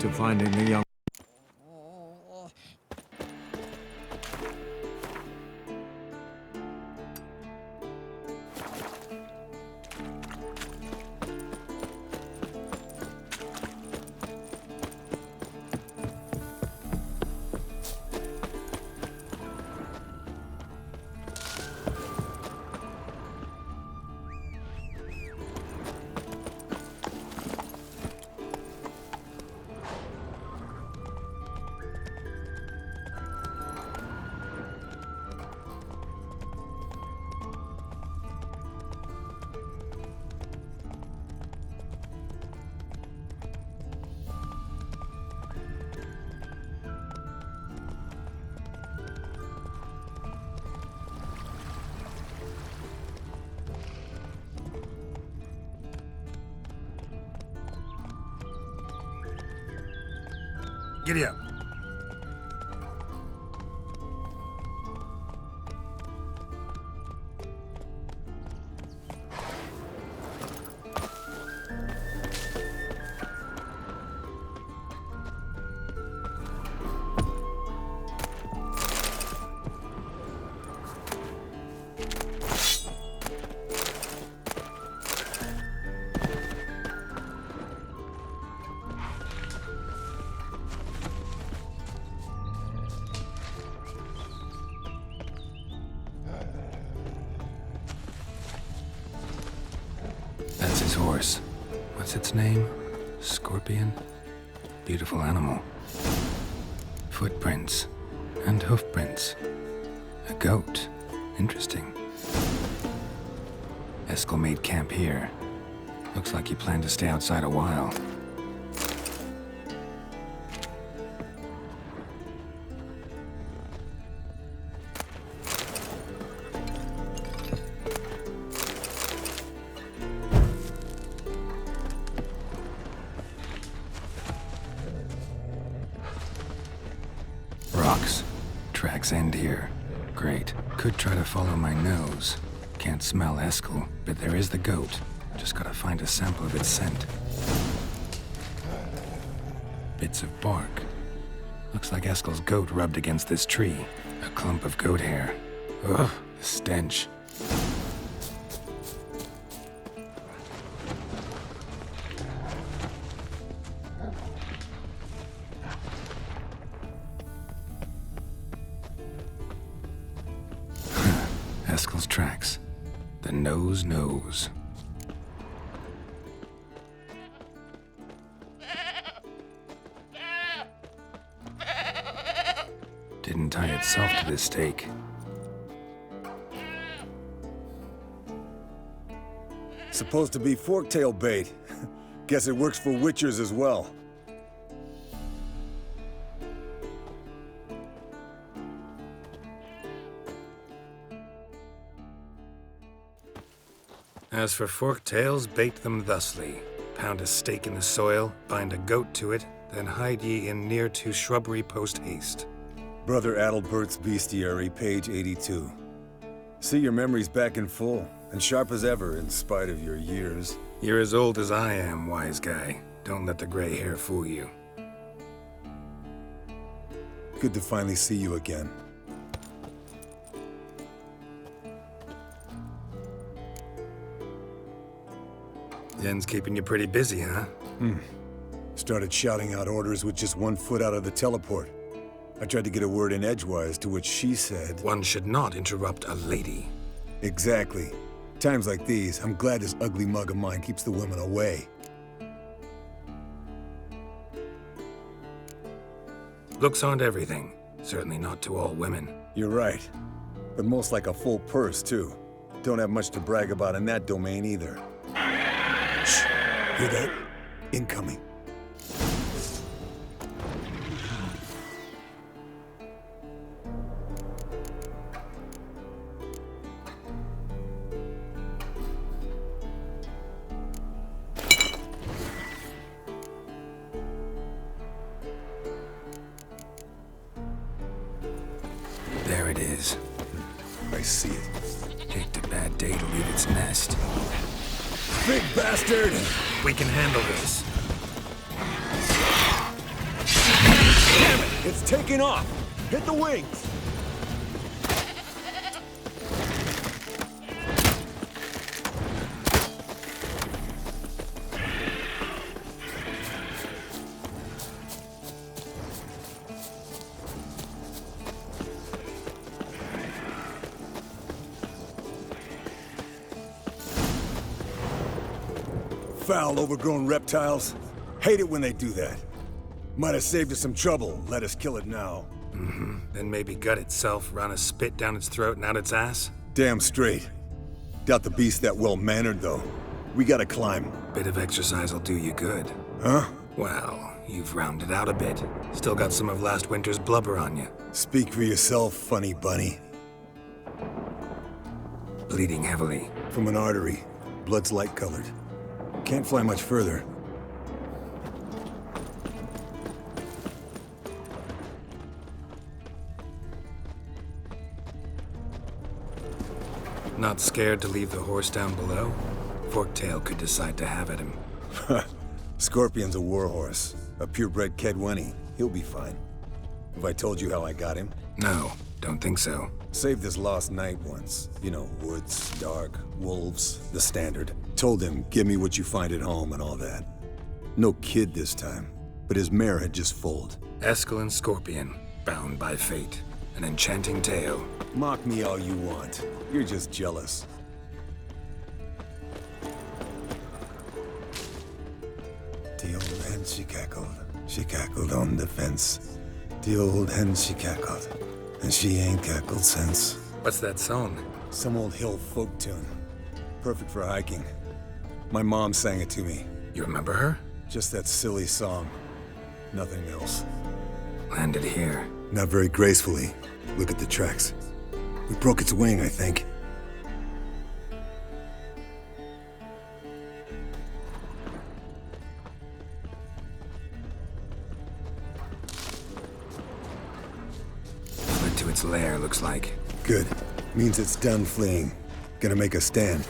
to finding the young. Giddy up. That's his horse. What's its name? Scorpion? Beautiful animal. Footprints. And hoofprints. A goat. Interesting. Eskel made camp here. Looks like he planned to stay outside a while. Rocks. Tracks end here. Great. Could try to follow my nose. Can't smell Eskel, but there is the goat. Just gotta find a sample of its scent. Bits of bark. Looks like Eskel's goat rubbed against this tree. A clump of goat hair. Ugh, the stench. Eskel's tracks. The nose knows. Didn't tie itself to this stake. Supposed to be forktail bait. Guess it works for witchers as well. As for forked tails, bait them thusly. Pound a stake in the soil, bind a goat to it, then hide ye in near to shrubbery post haste. Brother Adalbert's Bestiary, page 82. See, your memory's back in full, and sharp as ever in spite of your years. You're as old as I am, wise guy. Don't let the gray hair fool you. Good to finally see you again. Yen's keeping you pretty busy, huh? Started shouting out orders with just 1 foot out of the teleport. I tried to get a word in edgewise, to which she said... One should not interrupt a lady. Exactly. Times like these, I'm glad this ugly mug of mine keeps the women away. Looks aren't everything. Certainly not to all women. You're right. But most like a full purse, too. Don't have much to brag about in that domain, either. Shh. Hear that? Incoming. There it is. I see it. Picked a bad day to leave its nest. Big bastard! We can handle this. It's taking off! Hit the wings! Foul, overgrown reptiles. Hate it when they do that. Might have saved us some trouble. Let us kill it now. Then maybe gut itself, run a spit down its throat and out its ass? Damn straight. Doubt the beast that well-mannered, though. We gotta climb. Bit of exercise will do you good. Huh? Well, you've rounded out a bit. Still got some of last winter's blubber on you. Speak for yourself, funny bunny. Bleeding heavily. From an artery. Blood's light-colored. Can't fly much further. Not scared to leave the horse down below? Forktail could decide to have at him. Scorpion's a warhorse. A purebred Kedwenny. He'll be fine. Have I told you how I got him? No, don't think so. Saved his lost night once. You know, woods, dark, wolves, the standard. Told him, give me what you find at home and all that. No kid this time, but his mare had just foaled. Eskel and Scorpion, bound by fate. An enchanting tale. Mock me all you want. You're just jealous. The old hen, she cackled. She cackled on the fence. The old hen, she cackled. And she ain't cackled since. What's that song? Some old hill folk tune. Perfect for hiking. My mom sang it to me. You remember her? Just that silly song. Nothing else. Landed here. Not very gracefully. Look at the tracks. We broke its wing, I think. Fled to its lair, looks like. Good. Means it's done fleeing. Gonna make a stand.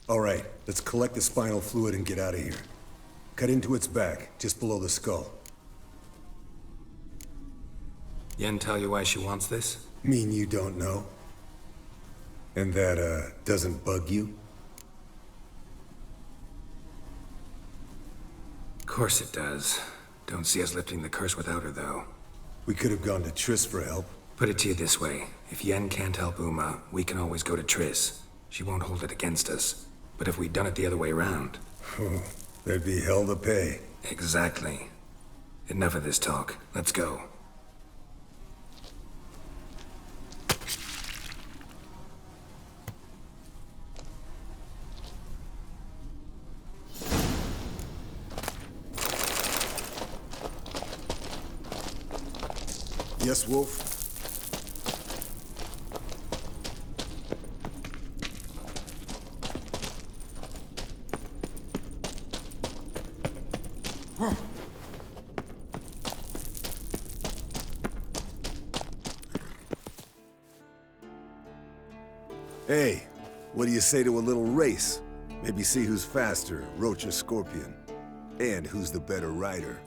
All right, let's collect the spinal fluid and get out of here. Cut into its back, just below the skull. Yen tell you why she wants this? Mean you don't know? And that, doesn't bug you? Course it does. Don't see us lifting the curse without her, though. We could have gone to Triss for help. Put it to you this way. If Yen can't help Uma, we can always go to Triss. She won't hold it against us. But if we'd done it the other way around... There'd be hell to pay. Exactly. Enough of this talk. Let's go. Yes, Wolf? Hey, what do you say to a little race? Maybe see who's faster, Roach or Scorpion. And who's the better rider.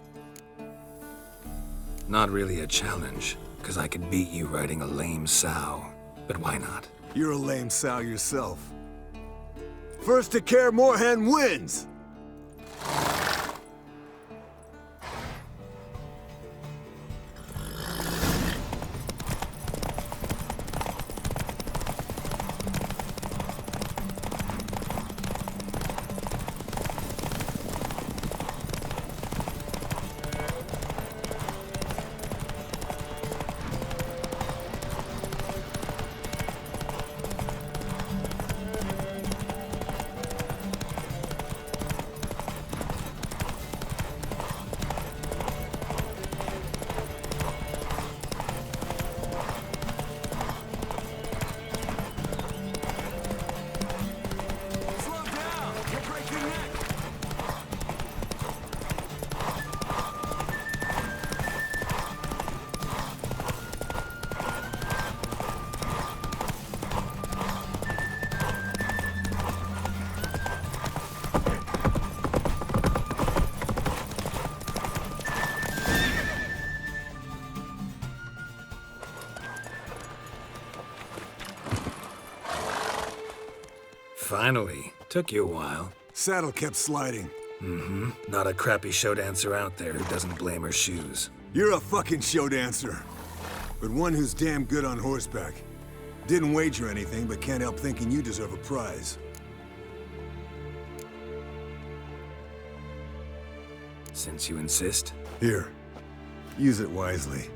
Not really a challenge, because I could beat you riding a lame sow. But why not? You're a lame sow yourself. First to Care Moorhen wins! Finally. Took you a while. Saddle kept sliding. Not a crappy show dancer out there who doesn't blame her shoes. You're a fucking show dancer. But one who's damn good on horseback. Didn't wager anything, but can't help thinking you deserve a prize. Since you insist. Here. Use it wisely.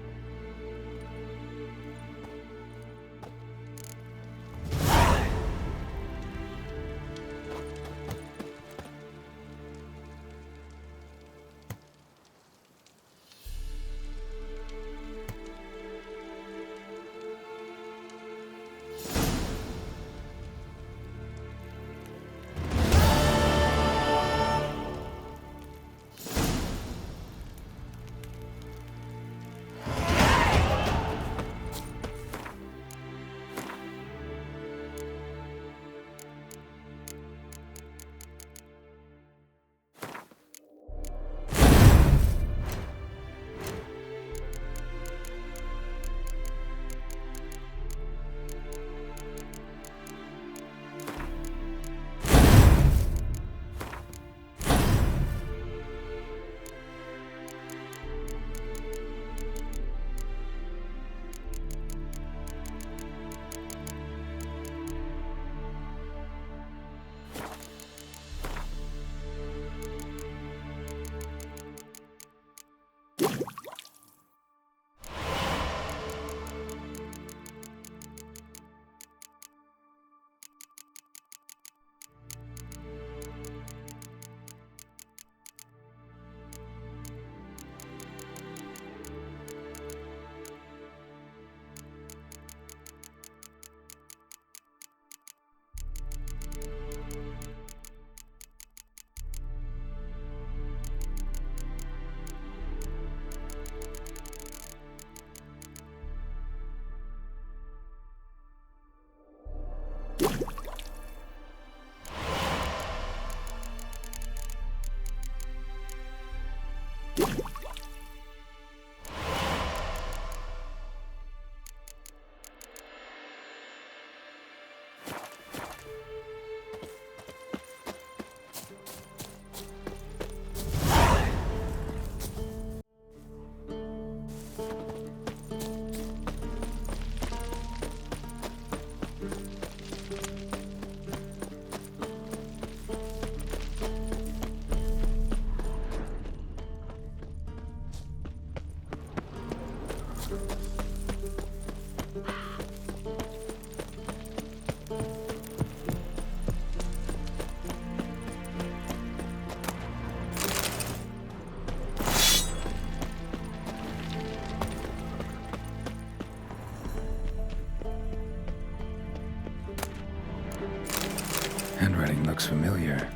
Handwriting looks familiar.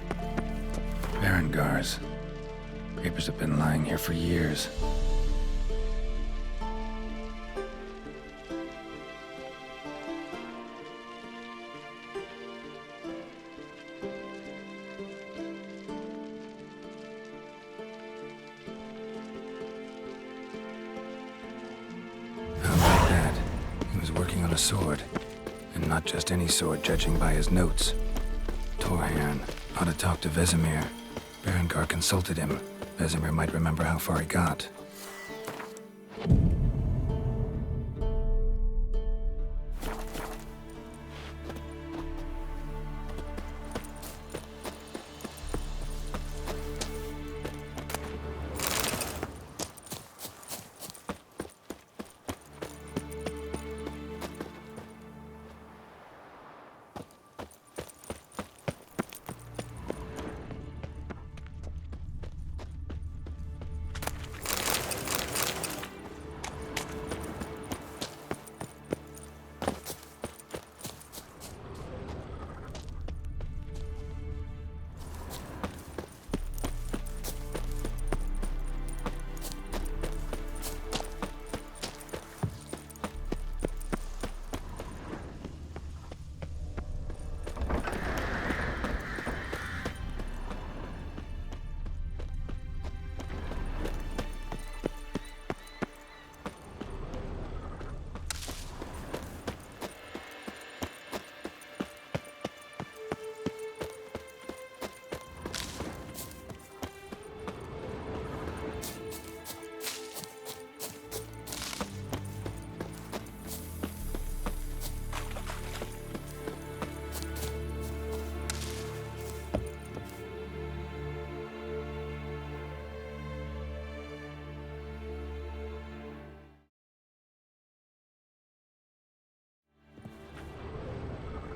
Errands. Papers have been lying here for years. How about that? He was working on a sword. And not just any sword, judging by his notes. Torhan. Ought to talk to Vesemir. Berengar consulted him. Vesemir might remember how far he got.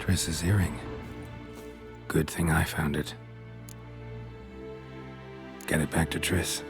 Triss's earring. Good thing I found it. Get it back to Triss.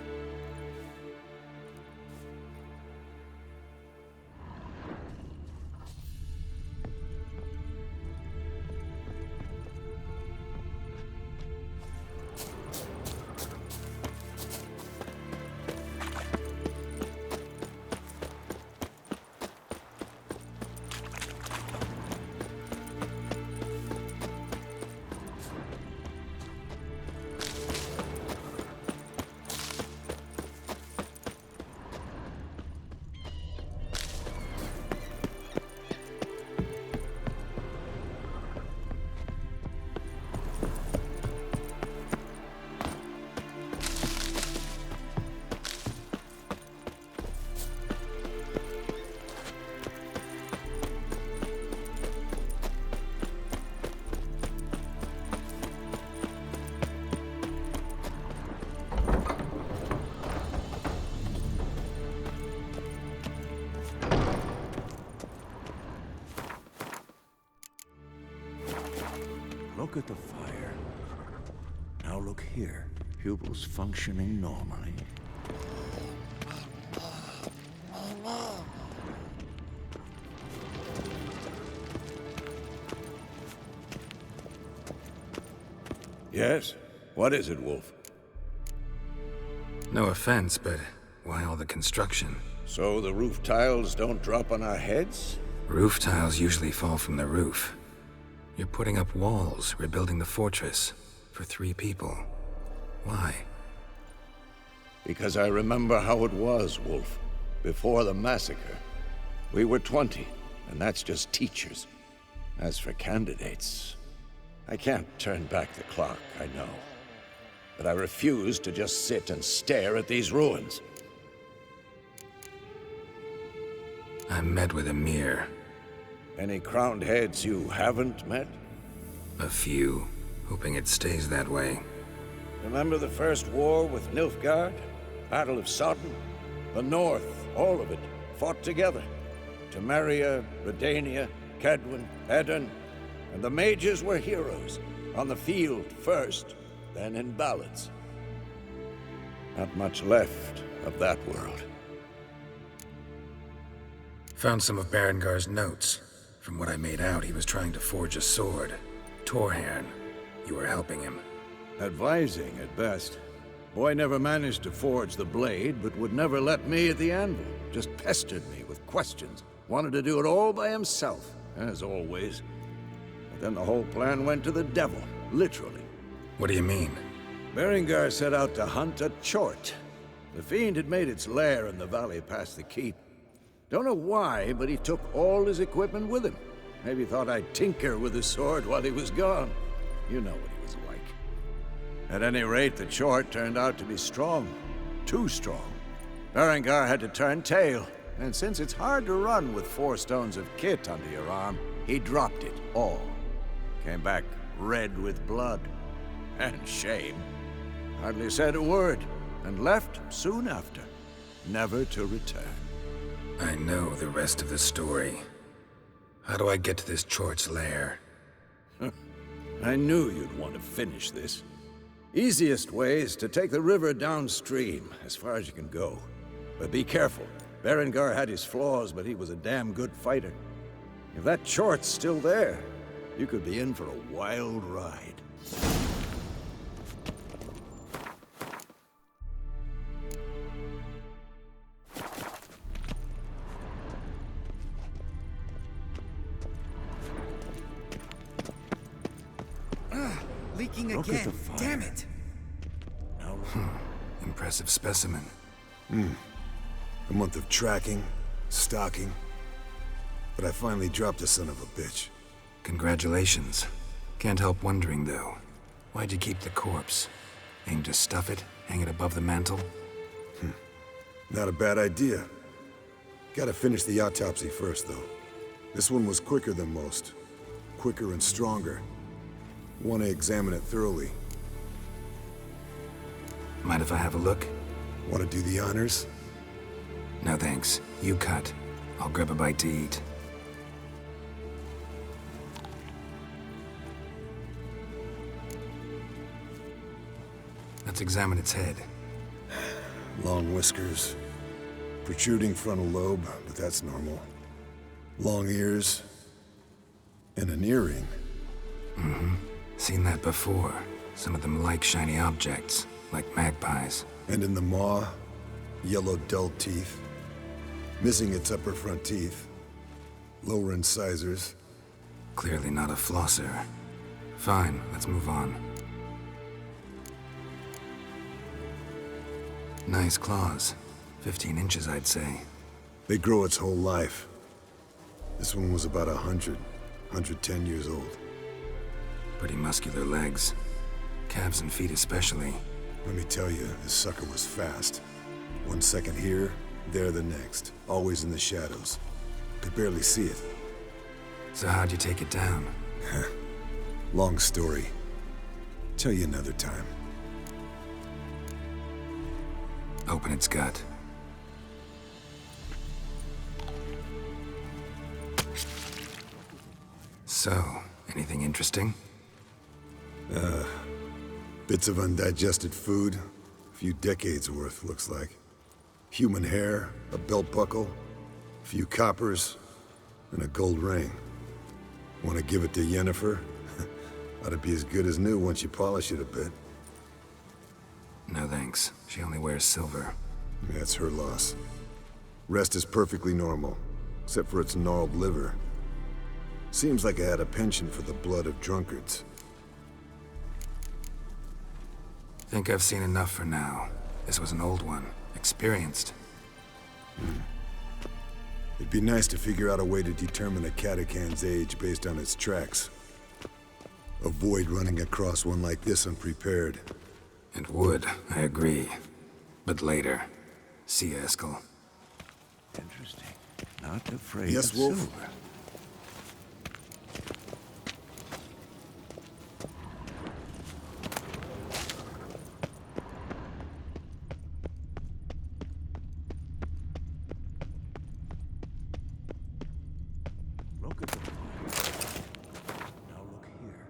Look at the fire. Now look here. Pupils functioning normally. Yes? What is it, Wolf? No offense, but why all the construction? So the roof tiles don't drop on our heads? Roof tiles usually fall from the roof. You're putting up walls, rebuilding the fortress, for 3 people. Why? Because I remember how it was, Wolf. Before the massacre. We were 20, and that's just teachers. As for candidates, I can't turn back the clock, I know. But I refuse to just sit and stare at these ruins. I met with Emir. Any crowned heads you haven't met? A few, hoping it stays that way. Remember the first war with Nilfgaard? Battle of Sodden? The North, all of it, fought together. Temeria, Redania, Kedwen, Edirn, and the mages were heroes. On the field first, then in ballads. Not much left of that world. Found some of Berengar's notes. From what I made out, he was trying to forge a sword. Torharn. You were helping him. Advising, at best. Boy never managed to forge the blade, but would never let me at the anvil. Just pestered me with questions. Wanted to do it all by himself, as always. But then the whole plan went to the devil, literally. What do you mean? Berengar set out to hunt a chort. The fiend had made its lair in the valley past the keep. Don't know why, but he took all his equipment with him. Maybe thought I'd tinker with his sword while he was gone. You know what he was like. At any rate, the chort turned out to be strong. Too strong. Berengar had to turn tail, and since it's hard to run with 4 stones of kit under your arm, he dropped it all. Came back red with blood. And shame. Hardly said a word, and left soon after, never to return. I know the rest of the story. How do I get to this Chort's lair? I knew you'd want to finish this. Easiest way is to take the river downstream, as far as you can go. But be careful. Berengar had his flaws, but he was a damn good fighter. If that Chort's still there, you could be in for a wild ride. Leaking Look at again. the fire. Damn it. Now, Impressive specimen. A month of tracking, stalking. But I finally dropped the son of a bitch. Congratulations. Can't help wondering, though. Why'd you keep the corpse? Aim to stuff it? Hang it above the mantle? Not a bad idea. Gotta finish the autopsy first, though. This one was quicker than most. Quicker and stronger. Want to examine it thoroughly. Mind if I have a look? Want to do the honors? No thanks. You cut. I'll grab a bite to eat. examine its head. Long whiskers. Protruding frontal lobe, but that's normal. Long ears. And an earring. Seen that before. Some of them like shiny objects, like magpies. And in the maw, yellow dull teeth. Missing its upper front teeth. Lower incisors. Clearly not a flosser. Fine, let's move on. Nice claws. 15 inches, I'd say. They grow its whole life. This one was about 110 years old. Pretty muscular legs. Calves and feet especially. Let me tell you, this sucker was fast. 1 second here, there the next. Always in the shadows. Could barely see it. So how'd you take it down? Long story. Tell you another time. Open its gut. So, anything interesting? Bits of undigested food. A few decades worth, looks like. Human hair, a belt buckle, a few coppers, and a gold ring. Want to give it to Yennefer? Ought to be as good as new once you polish it a bit. No thanks. She only wears silver. That's her loss. Rest is perfectly normal, except for its gnarled liver. Seems like I had a penchant for the blood of drunkards. Think I've seen enough for now. This was an old one. Experienced. It'd be nice to figure out a way to determine a catacan's age based on its tracks. Avoid running across one like this unprepared. It would, I agree. But later. See ya, Eskel. Interesting. Not afraid Yes, of Wolf? silver. Look at the fire. Now look here.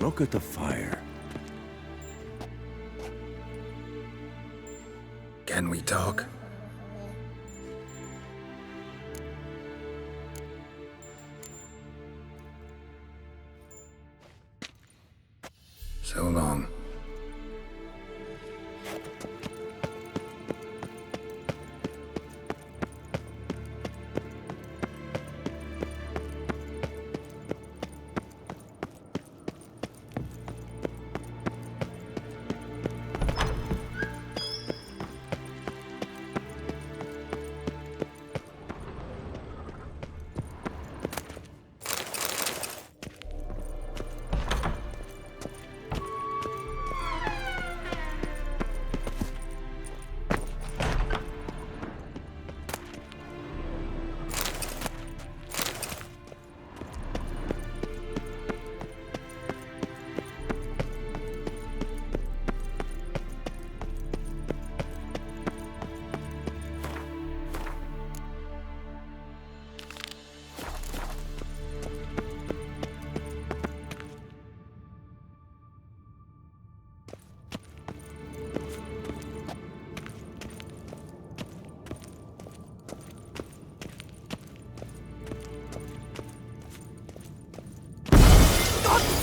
Look at the fire. Can we talk? So long.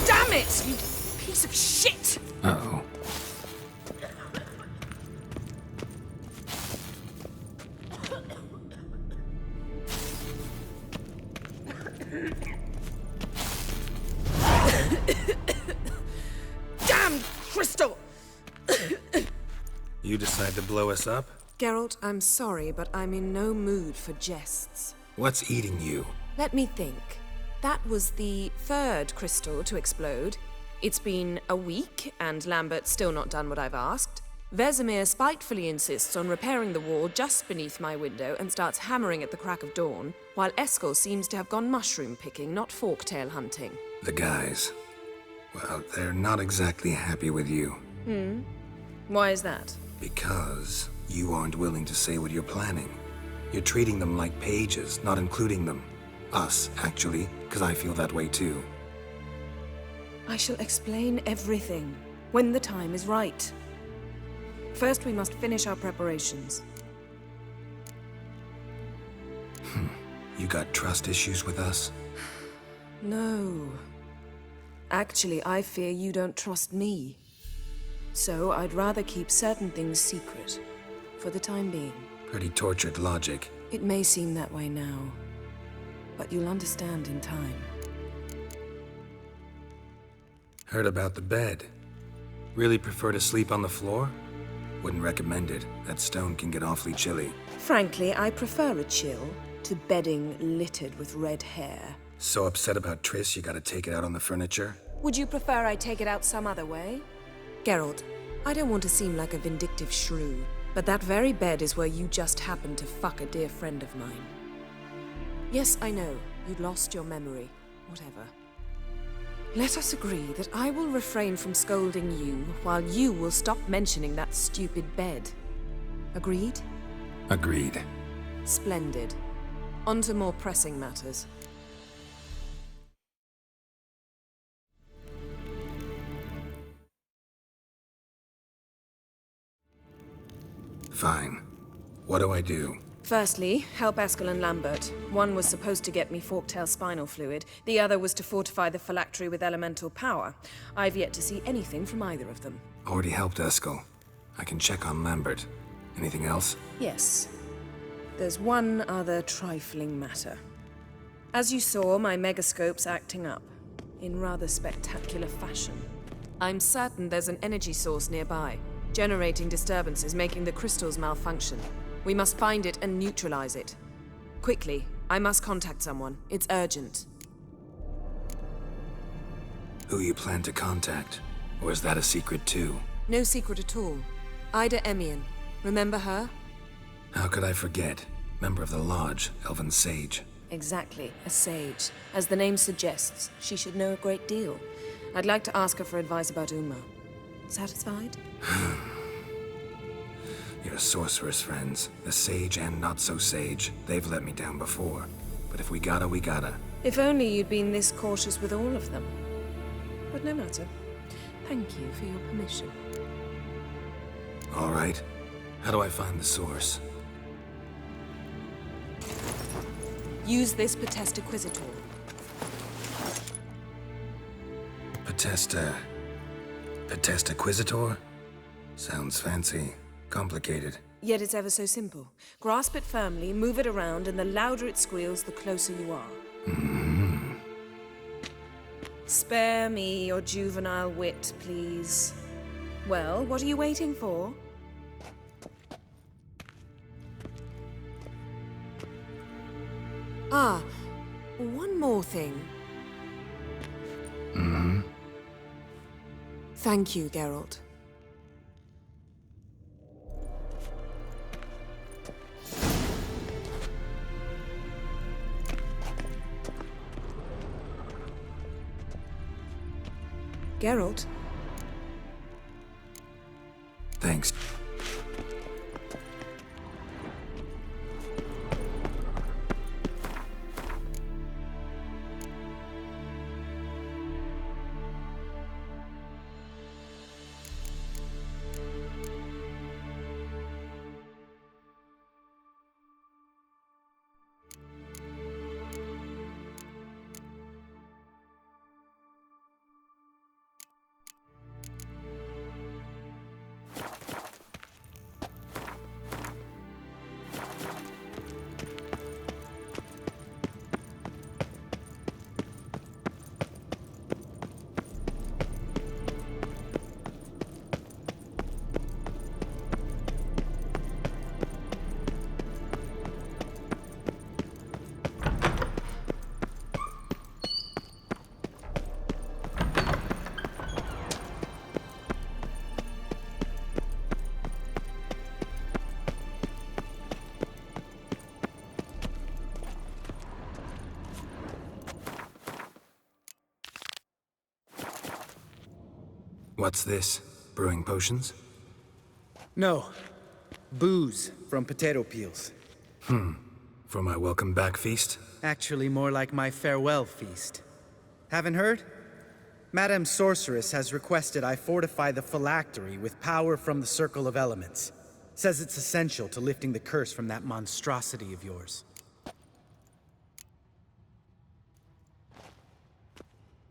Damn it, you piece of shit! Uh-oh. Damn crystal! You decide to blow us up? Geralt, I'm sorry, but I'm in no mood for jests. What's eating you? Let me think. That was the third crystal to explode. It's been a week, and Lambert's still not done what I've asked. Vesemir spitefully insists on repairing the wall just beneath my window and starts hammering at the crack of dawn, while Eskel seems to have gone mushroom picking, not forktail hunting. The guys. Well, they're not exactly happy with you. Why is that? Because you aren't willing to say what you're planning. You're treating them like pages, not including them. Us, actually, because I feel that way too. I shall explain everything when the time is right. First, we must finish our preparations. You got trust issues with us? No. Actually, I fear you don't trust me. So I'd rather keep certain things secret, for the time being. Pretty tortured logic. It may seem that way now, but you'll understand in time. Heard about the bed. Really prefer to sleep on the floor? Wouldn't recommend it. That stone can get awfully chilly. Frankly, I prefer a chill to bedding littered with red hair. So upset about Triss, you gotta take it out on the furniture? Would you prefer I take it out some other way? Geralt, I don't want to seem like a vindictive shrew, but that very bed is where you just happened to fuck a dear friend of mine. Yes, I know, you'd lost your memory. Whatever. Let us agree that I will refrain from scolding you, while you will stop mentioning that stupid bed. Agreed? Agreed. Splendid. On to more pressing matters. Fine. What do I do? Firstly, help Eskel and Lambert. One was supposed to get me forktail spinal fluid, the other was to fortify the phylactery with elemental power. I've yet to see anything from either of them. Already helped Eskel. I can check on Lambert. Anything else? Yes. There's one other trifling matter. As you saw, my megascope's acting up, in rather spectacular fashion. I'm certain there's an energy source nearby, generating disturbances, making the crystals malfunction. We must find it and neutralize it. Quickly, I must contact someone. It's urgent. Who you plan to contact? Or is that a secret too? No secret at all. Ida Emian. Remember her? How could I forget? Member of the Lodge, Elven Sage. Exactly, a sage. As the name suggests, she should know a great deal. I'd like to ask her for advice about Uma. Satisfied? Your sorceress friends, the sage and not-so-sage, they've let me down before. But if we gotta, we gotta. If only you'd been this cautious with all of them. but no matter. Thank you for your permission. All right. How do I find the source? Use this Potestaquizitor. Potestaquizitor? Sounds fancy. Complicated. Yet it's ever so simple. Grasp it firmly, move it around, and the louder it squeals, the closer you are. Spare me your juvenile wit, please. Well, what are you waiting for? Ah, one more thing. Thank you, Geralt. Geralt? Thanks. What's this? Brewing potions? No. Booze from potato peels. For my welcome back feast? Actually, more like my farewell feast. Haven't heard? Madame Sorceress has requested I fortify the phylactery with power from the Circle of Elements. Says it's essential to lifting the curse from that monstrosity of yours.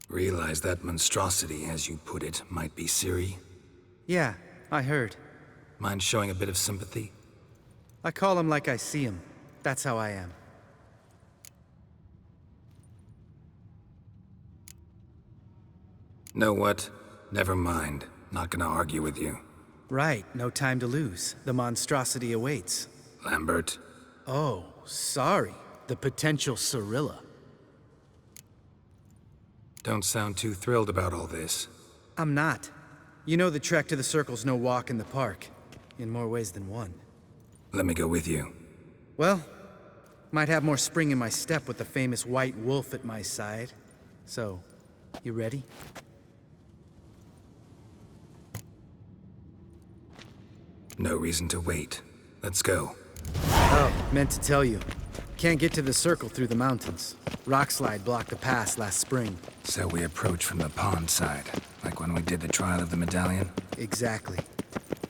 Realize that monstrosity, as you put it, might be Ciri? Yeah, I heard. Mind showing a bit of sympathy? I call him like I see him. That's how I am. Know what? Never mind. Not gonna argue with you. Right, no time to lose. The monstrosity awaits. Lambert. Oh, sorry. The potential Cirilla. Don't sound too thrilled about all this. I'm not. You know the trek to the Circle's no walk in the park. In more ways than one. Let me go with you. Well, might have more spring in my step with the famous White Wolf at my side. So, you ready? No reason to wait. Let's go. Oh, meant to tell you. Can't get to the Circle through the mountains. Rockslide blocked the pass last spring. So we approach from the pond side, like when we did the trial of the medallion? Exactly.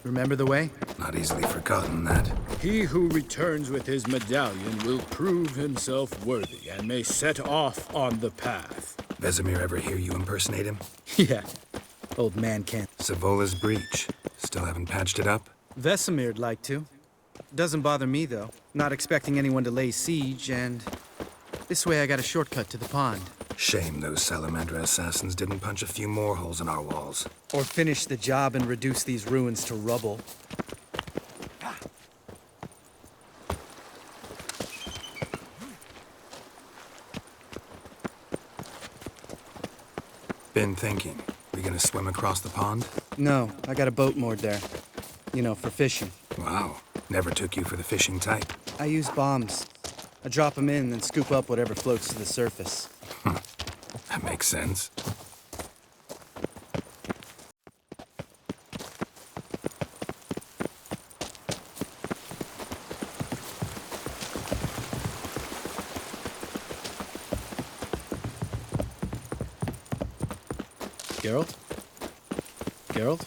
Remember the way? Not easily forgotten, that. He who returns with his medallion will prove himself worthy and may set off on the path. Vesemir ever hear you impersonate him? Yeah. Old man can't. Savola's breach. Still haven't patched it up? Vesemir'd like to. Doesn't bother me, though. Not expecting anyone to lay siege, and... this way I got a shortcut to the pond. Shame those Salamandra assassins didn't punch a few more holes in our walls. Or finish the job and reduce these ruins to rubble. Been thinking. We gonna swim across the pond? No, I got a boat moored there. You know, for fishing. Wow. Never took you for the fishing type. I use bombs. I drop them in and scoop up whatever floats to the surface. That makes sense. Geralt? Geralt?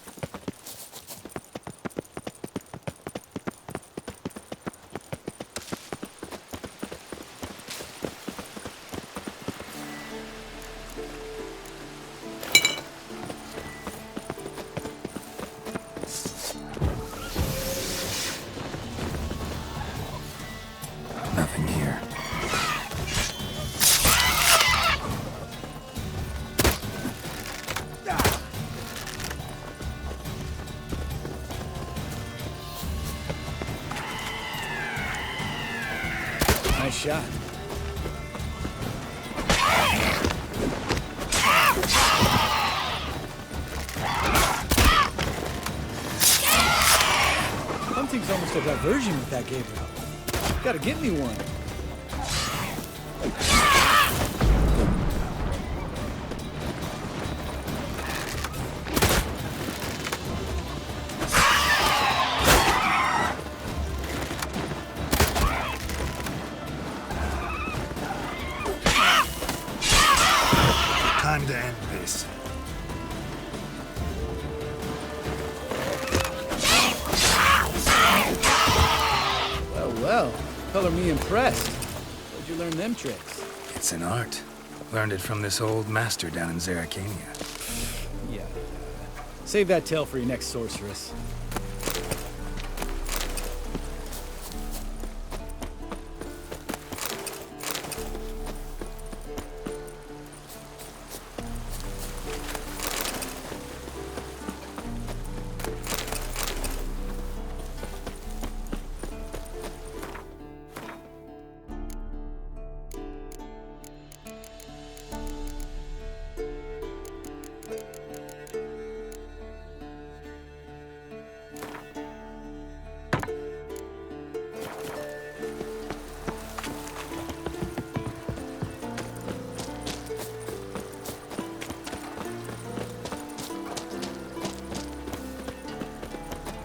Nothing here. Nice shot. Hunting's almost a diversion with that Gabriel. Gotta get me one. Time to end this. Well, well. Color me impressed. Where'd you learn them tricks? It's an art. Learned it from this old master down in Zerrikania. Yeah. Save that tale for your next sorceress.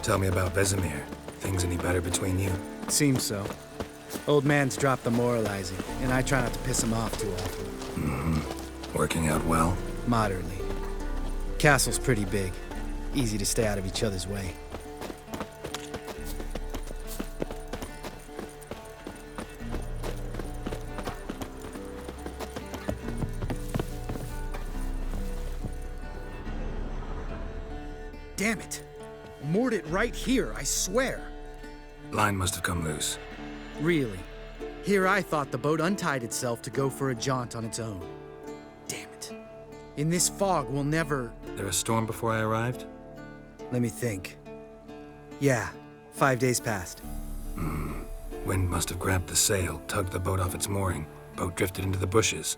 Tell me about Vesemir. Things any better between you? Seems so. Old man's dropped the moralizing, and I try not to piss him off too often. Working out well? Moderately. Castle's pretty big. Easy to stay out of each other's way. Damn it! Moored it right here, I swear. Line must have come loose. Really? Here I thought the boat untied itself to go for a jaunt on its own. Damn it. In this fog, we'll never... There a storm before I arrived? Let me think. Yeah, 5 days passed. Wind must have grabbed the sail, tugged the boat off its mooring. Boat drifted into the bushes.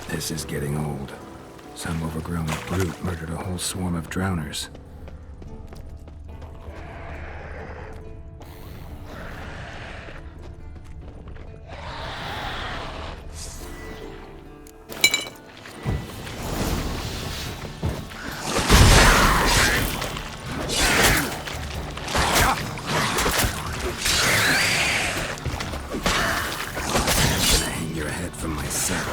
This is getting old. Some overgrown brute murdered a whole swarm of drowners. I'm gonna hang your head from my saddle.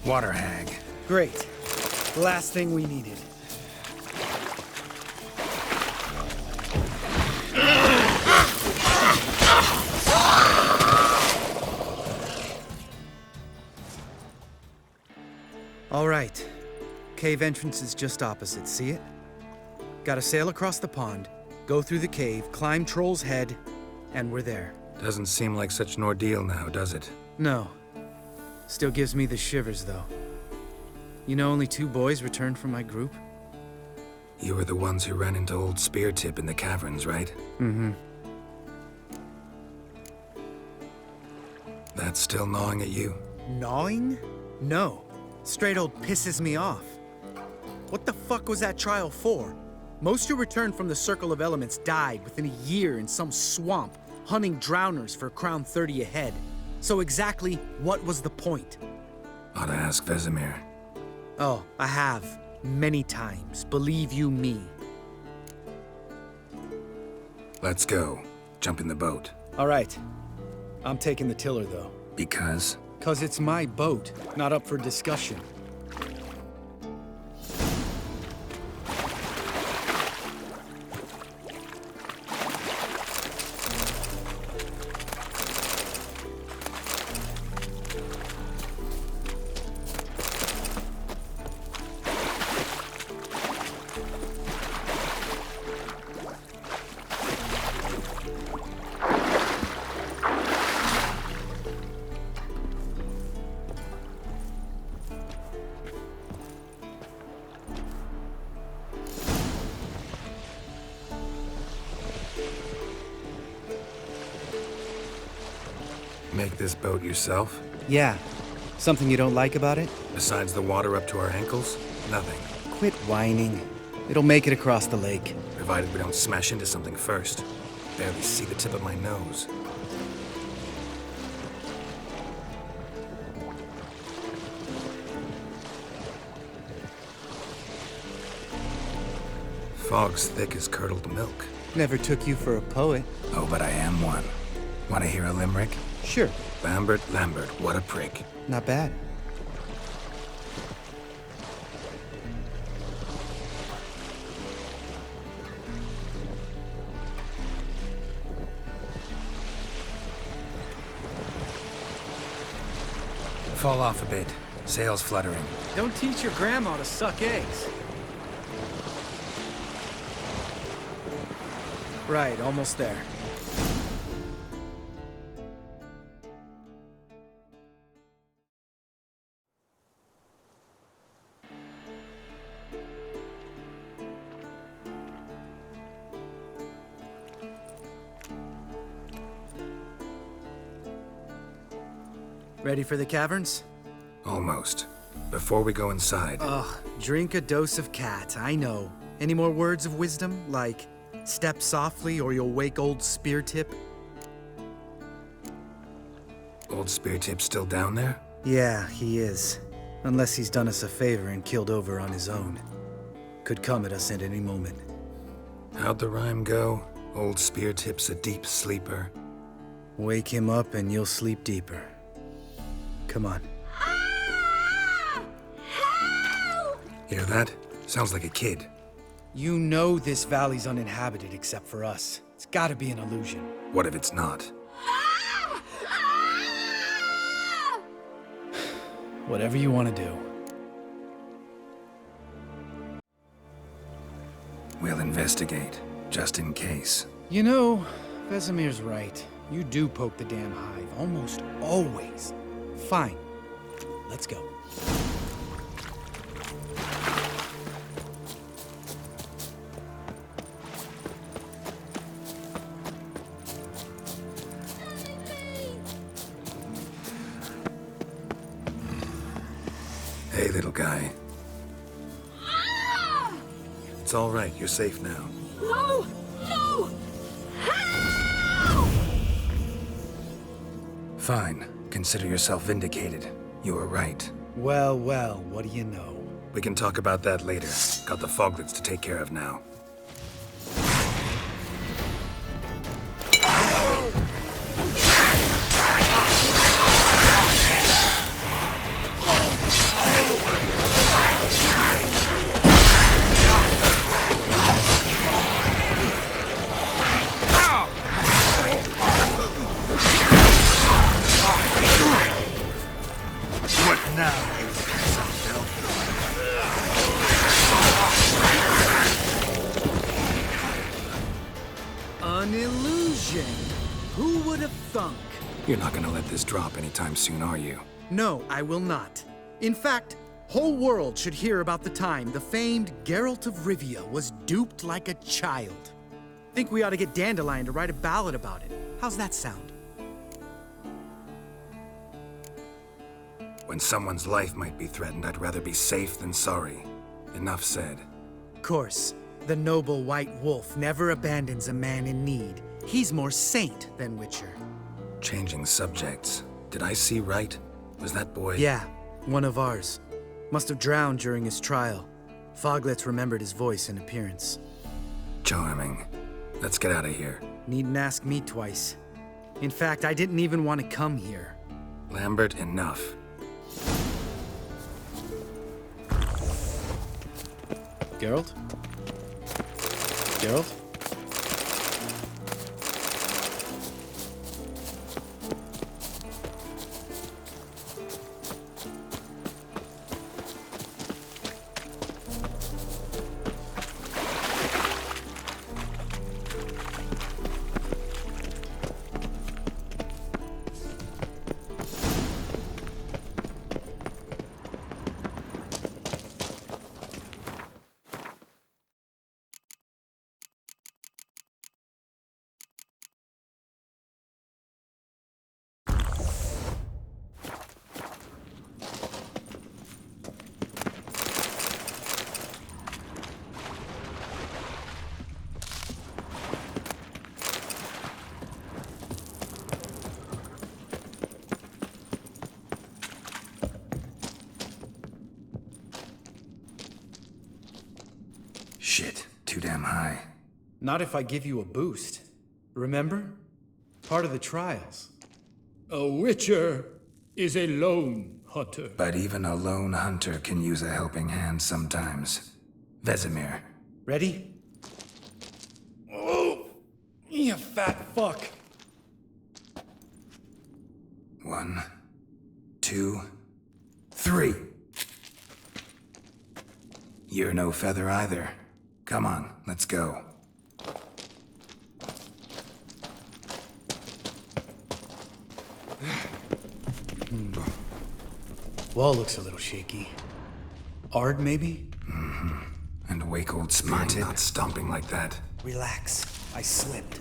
Water hag. Great. The last thing we needed. All right. Cave entrance is just opposite, see it? Gotta sail across the pond, go through the cave, climb Troll's Head, and we're there. Doesn't seem like such an ordeal now, does it? No. Still gives me the shivers, though. You know only 2 boys returned from my group? You were the ones who ran into old Speartip in the caverns, right? Mm-hmm. That's still gnawing at you? Gnawing? No. Straight old pisses me off. What the fuck was that trial for? Most who returned from the Circle of Elements died within a year in some swamp, hunting drowners for Crown 30 a head. So exactly what was the point? Ought to ask Vesemir. Oh, I have. Many times, believe you me. Let's go. Jump in the boat. All right. I'm taking the tiller, though. Because? 'Cause it's my boat, not up for discussion. Make this boat yourself? Yeah. Something you don't like about it? Besides the water up to our ankles? Nothing. Quit whining. It'll make it across the lake. Provided we don't smash into something first. Barely see the tip of my nose. Fog's thick as curdled milk. Never took you for a poet. Oh, but I am one. Want to hear a limerick? Sure. Lambert, what a prick. Not bad. Fall off a bit. Sails fluttering. Don't teach your grandma to suck eggs. Right, almost there. Ready for the caverns? Almost. Before we go inside, Ugh, drink a dose of cat, I know. Any more words of wisdom, like step softly or you'll wake old Speartip? Old Speartip's still down there? Yeah, he is. Unless he's done us a favor and killed over on his own. Could come at us at any moment. How'd the rhyme go? Old Speartip's a deep sleeper. Wake him up and you'll sleep deeper. Come on. Hear that? Sounds like a kid. You know this valley's uninhabited except for us. It's gotta be an illusion. What if it's not? Whatever you want to do. We'll investigate, just in case. You know, Vesemir's right. You do poke the damn hive, almost always. Fine. Let's go. Hey, little guy. It's all right. You're safe now. No! No! Fine. Consider yourself vindicated. You were right. Well, well, what do you know? We can talk about that later. Got the foglets to take care of now. An illusion. Who would have thunk? You're not gonna let this drop anytime soon, are you? No, I will not. In fact, whole world should hear about the time the famed Geralt of Rivia was duped like a child. Think we ought to get Dandelion to write a ballad about it. How's that sound? When someone's life might be threatened, I'd rather be safe than sorry. Enough said. Of course, the noble white wolf never abandons a man in need. He's more saint than witcher. Changing subjects. Did I see right? Was that boy? Yeah, one of ours. Must have drowned during his trial. Foglets remembered his voice and appearance. Charming. Let's get out of here. Needn't ask me twice. In fact, I didn't even want to come here. Lambert, enough. Geralt? Geralt? Shit, too damn high. Not if I give you a boost. Remember? Part of the trials. A witcher is a lone hunter. But even a lone hunter can use a helping hand sometimes. Vesemir. Ready? Oh, you fat fuck. 1, 2, 3. You're no feather either. Come on, let's go. Wall looks a little shaky. Ard, maybe? And wake old Mind spirited. not stomping like that. Relax. I slipped.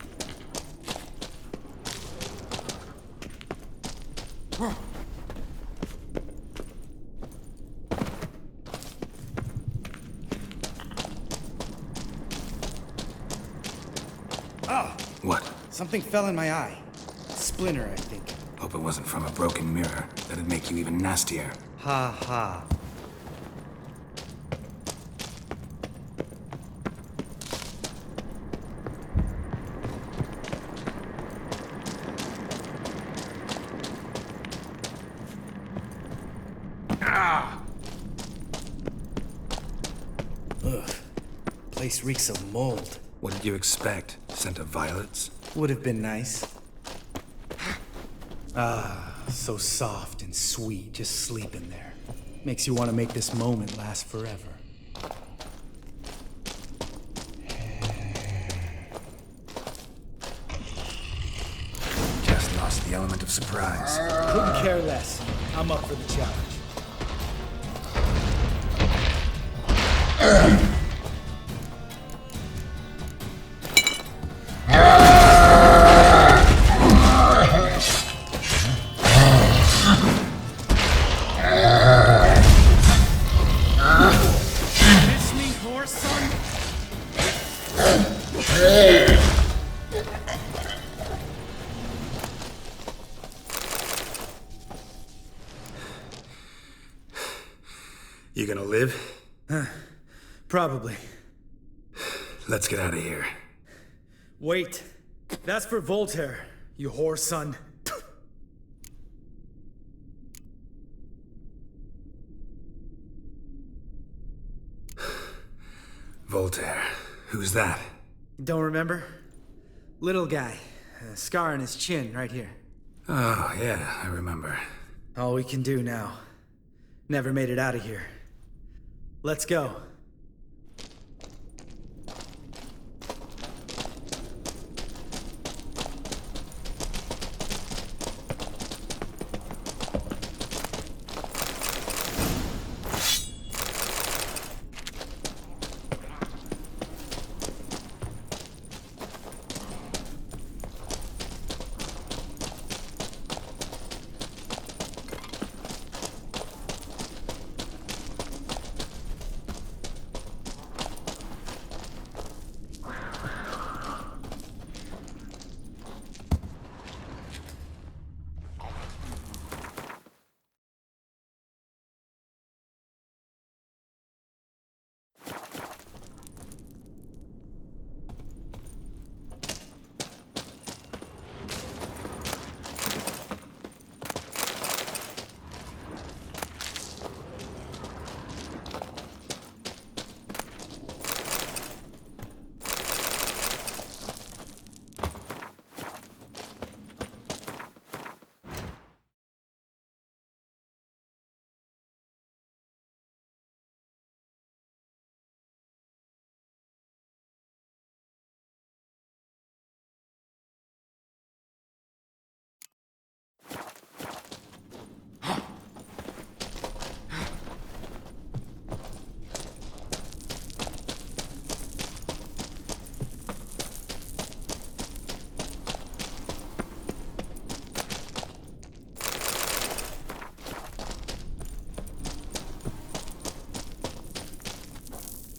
Ah! What? Something fell in my eye. Splinter, I think. Hope it wasn't from a broken mirror. That'd make you even nastier. Ha ha. Ugh. Place reeks of mold. What did you expect? Scent of violets? Would have been nice. Ah, so soft and sweet, just sleeping there. Makes you want to make this moment last forever. Just lost the element of surprise. Couldn't care less. I'm up for the challenge. Miss me, horse son? You gonna live? Probably. Let's get out of here. Wait. That's for Voltaire, you whore son. Voltaire. Who's that? Don't remember? Little guy. A scar on his chin, right here. Oh, yeah, I remember. All we can do now. Never made it out of here. Let's go.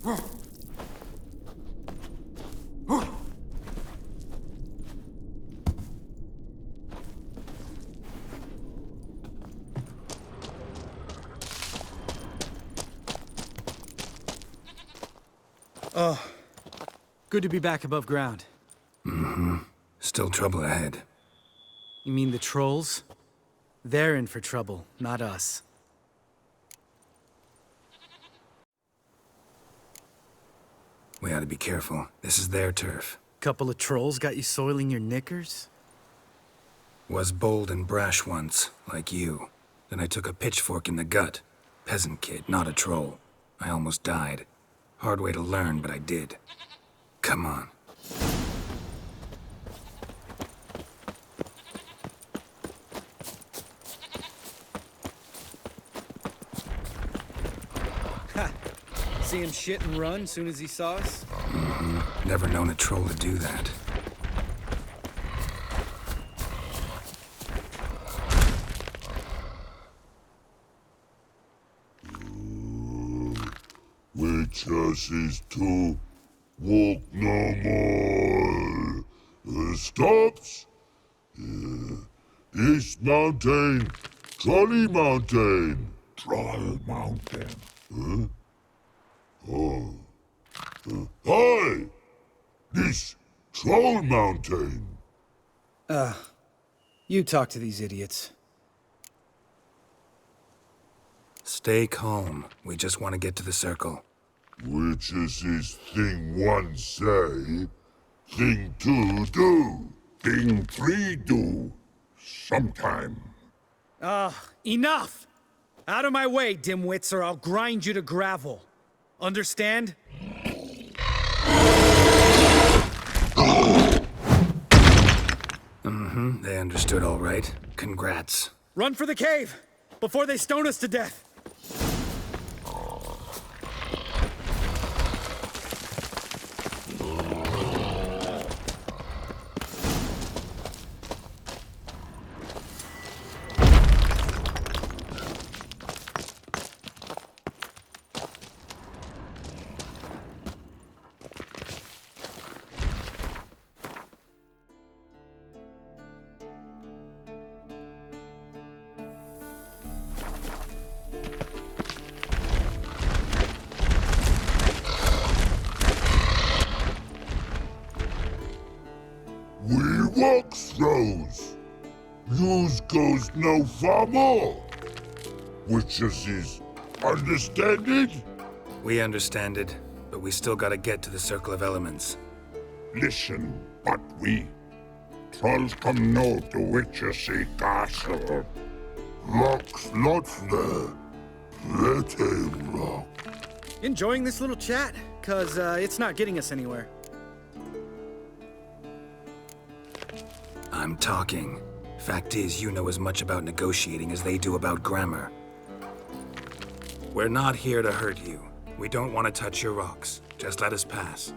Oh, good to be back above ground. Still trouble ahead. You mean the trolls? They're in for trouble, not us. We ought to be careful. This is their turf. Couple of trolls got you soiling your knickers? Was bold and brash once, like you. Then I took a pitchfork in the gut. Peasant kid, not a troll. I almost died. Hard way to learn, but I did. Come on. Ha! See him shit and run soon as he saw us? Never known a troll to do that. Witches is to walk no more. Stops. East Mountain, Trolley Mountain. Troll Mountain. Huh? Oh. Hi! This Troll Mountain. You talk to these idiots. Stay calm. We just want to get to the circle. Witches is thing one say, thing two do, thing three do, sometime. Enough! Out of my way, dimwits, or I'll grind you to gravel. Understand? They understood all right. Congrats. Run for the cave! Before they stone us to death! We walk throws. Yous goes no far more. Witches is understand it? We understand it, but we still gotta get to the Circle of Elements. Listen, but we trolls come no to Witches castle. Rocks lots there. Pretty rock. Enjoying this little chat? 'Cause it's not getting us anywhere. I'm talking. Fact is, you know as much about negotiating as they do about grammar. We're not here to hurt you. We don't want to touch your rocks. Just let us pass.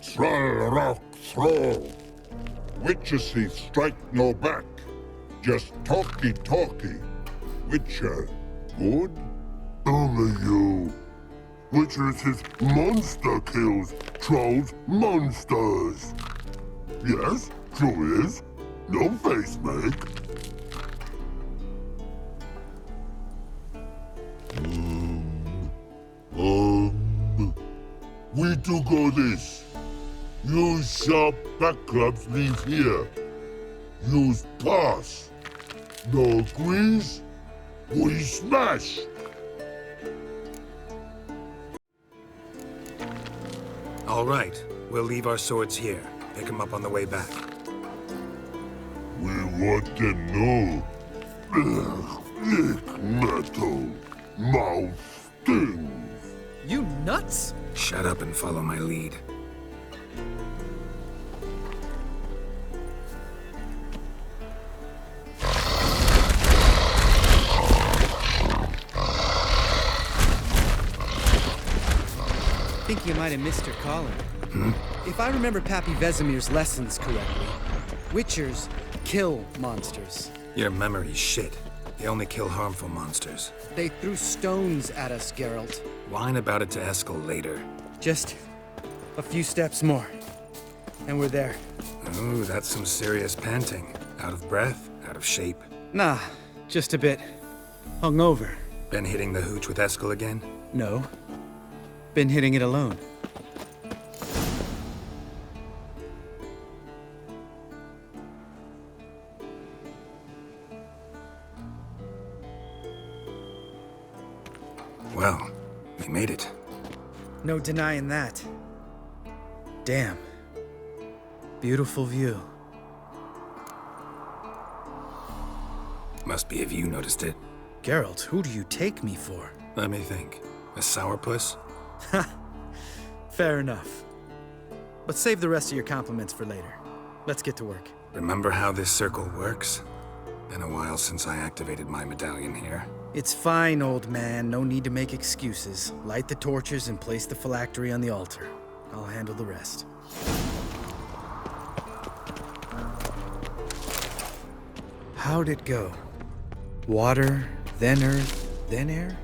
Troll rock throw. Witches strike no back. Just talky. Witcher, good? Only you. Witches is monster kills. Trolls monsters. Yes, true is. No face make. We do go this. Use sharp back clubs leave here. Use pass. No agrees, we smash. All right. We'll leave our swords here. Pick them up on the way back. We want to know. Lick metal. Mouth stings. You nuts? Shut up and follow my lead. I think you might have missed her calling. If I remember Pappy Vesemir's lessons correctly, Witchers kill monsters. Your memory's shit. They only kill harmful monsters. They threw stones at us, Geralt. Whine about it to Eskel later. Just a few steps more, and we're there. Ooh, that's some serious panting. Out of breath, out of shape. Nah, just a bit hungover. Been hitting the hooch with Eskel again? No, been hitting it alone. Well, we made it. No denying that. Damn. Beautiful view. Must be if you noticed it. Geralt, who do you take me for? Let me think. A sourpuss? Fair enough. But save the rest of your compliments for later. Let's get to work. Remember how this circle works? Been a while since I activated my medallion here. It's fine, old man. No need to make excuses. Light the torches and place the phylactery on the altar. I'll handle the rest. How'd it go? Water, then earth, then air?